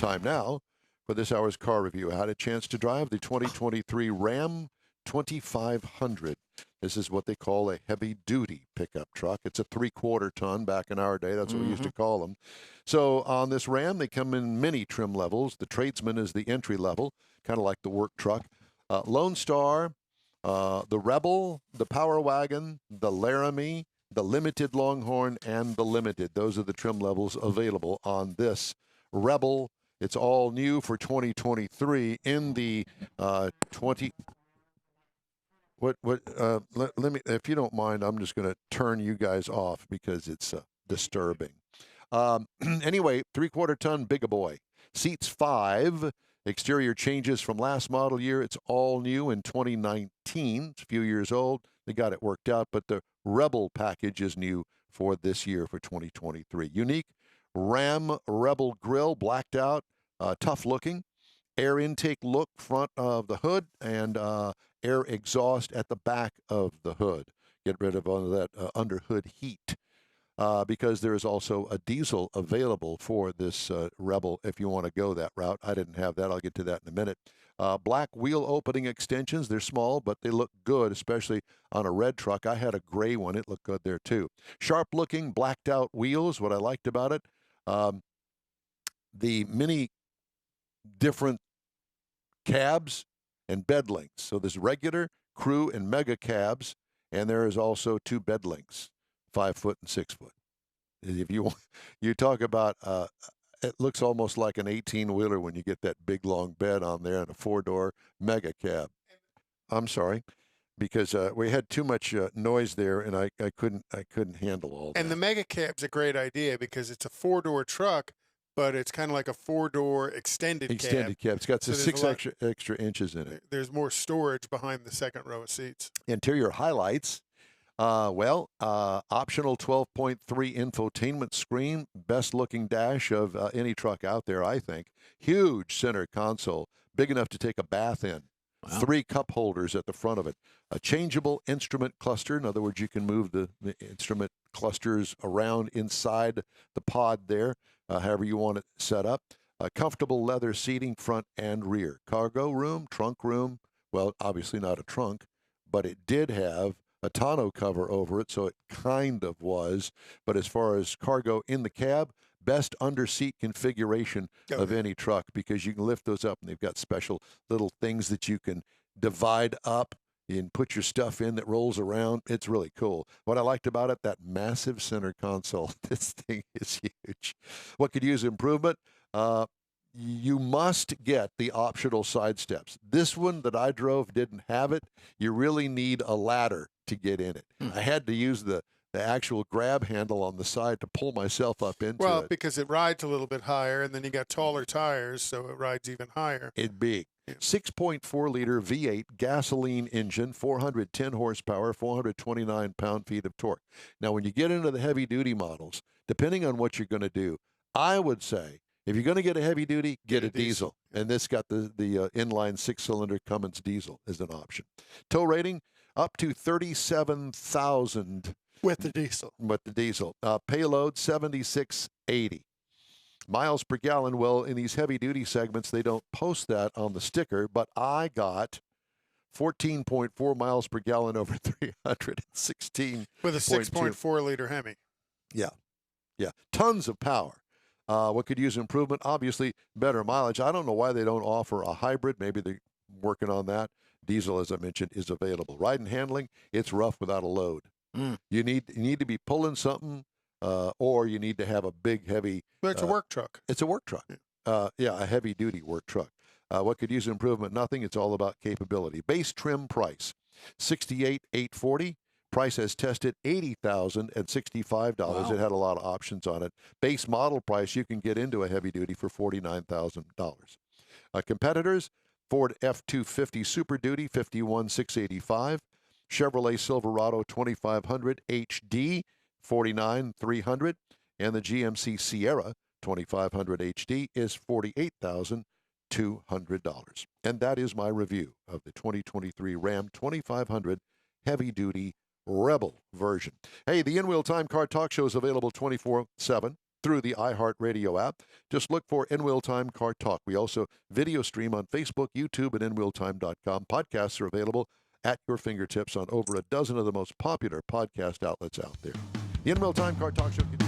Time now for this hour's car review. I had a chance to drive the 2023 Ram 2500. This is what they call a heavy-duty pickup truck. It's a 3/4 ton back in our day. That's what we used to call them. So on this Ram, they come in many trim levels. The Tradesman is the entry level, kind of like the work truck. Lone Star, the Rebel, the Power Wagon, the Laramie, the Limited Longhorn, and the Limited. Those are the trim levels available on this Rebel. It's all new for 2023 in the 20. Let me, if you don't mind, I'm just going to turn you guys off because it's disturbing. Anyway, 3/4 ton bigger boy. Seats 5. Exterior changes from last model year. It's all new in 2019. It's a few years old. They got it worked out, but the Rebel package is new for this year for 2023. Unique Ram Rebel grille, blacked out, tough looking. Air intake look front of the hood and air exhaust at the back of the hood. Get rid of all of that under hood heat because there is also a diesel available for this Rebel if you want to go that route. I didn't have that. I'll get to that in a minute. Black wheel opening extensions. They're small, but they look good, especially on a red truck. I had a gray one. It looked good there, too. Sharp-looking, blacked-out wheels. What I liked about it, the many different cabs and bed lengths. So there's regular, crew, and mega cabs, and there is also 2 bed lengths, 5 foot and 6 foot. If you want, you talk about, it looks almost like an 18-wheeler when you get that big long bed on there and a 4-door mega cab. I'm sorry, because we had too much noise there, and I couldn't handle all that. And the mega cab's a great idea because it's a 4-door truck, but it's kind of like a 4-door extended cab. It's got 6 extra inches in it. There's more storage behind the second row of seats. Interior highlights. Optional 12.3 infotainment screen. Best looking dash of any truck out there, I think. Huge center console. Big enough to take a bath in. Wow. 3 cup holders at the front of it. A changeable instrument cluster. In other words, you can move the instrument clusters around inside the pod there, however you want it set up. Comfortable leather seating front and rear. Cargo room, trunk room. Well, obviously not a trunk, but it did have a tonneau cover over it, so it kind of was. But as far as cargo in the cab, best under-seat configuration of any truck because you can lift those up, and they've got special little things that you can divide up and put your stuff in that rolls around. It's really cool. What I liked about it, that massive center console. This thing is huge. What could use improvement? You must get the optional side steps. This one that I drove didn't have it. You really need a ladder to get in it. I had to use the actual grab handle on the side to pull myself up into it. Well, because it rides a little bit higher, and then you got taller tires, so it rides even higher. It's big. Yeah. 6.4-liter V8 gasoline engine, 410 horsepower, 429 pound-feet of torque. Now, when you get into the heavy-duty models, depending on what you're going to do, I would say, if you're going to get a heavy duty, get a diesel. And this got the inline 6-cylinder Cummins diesel as an option. Tow rating up to 37,000 with the diesel. Payload 7680. Miles per gallon. Well, in these heavy duty segments, they don't post that on the sticker, but I got 14.4 miles per gallon over 316 with a 6.4-liter Hemi. Yeah. Tons of power. What could use improvement? Obviously, better mileage. I don't know why they don't offer a hybrid. Maybe they're working on that. Diesel, as I mentioned, is available. Ride and handling, it's rough without a load. You need to be pulling something, or you need to have a big, heavy. But it's a work truck. It's a work truck. A heavy-duty work truck. What could use improvement? Nothing. It's all about capability. Base trim price, $68,840. Price has tested $80,065. Wow. It had a lot of options on it. Base model price, you can get into a heavy duty for $49,000. Competitors, Ford F-250 Super Duty, $51,685. Chevrolet Silverado 2500 HD, $49,300. And the GMC Sierra 2500 HD is $48,200. And that is my review of the 2023 Ram 2500 Heavy Duty Rebel version. Hey, the In Wheel Time Car Talk Show is available 24/7. through the iHeartRadio app. Just look for In Wheel Time Car Talk. We also video stream on Facebook, YouTube, and InWheelTime.com. Podcasts are available at your fingertips on over a dozen of the most popular podcast outlets out there. The In Wheel Time Car Talk Show continues.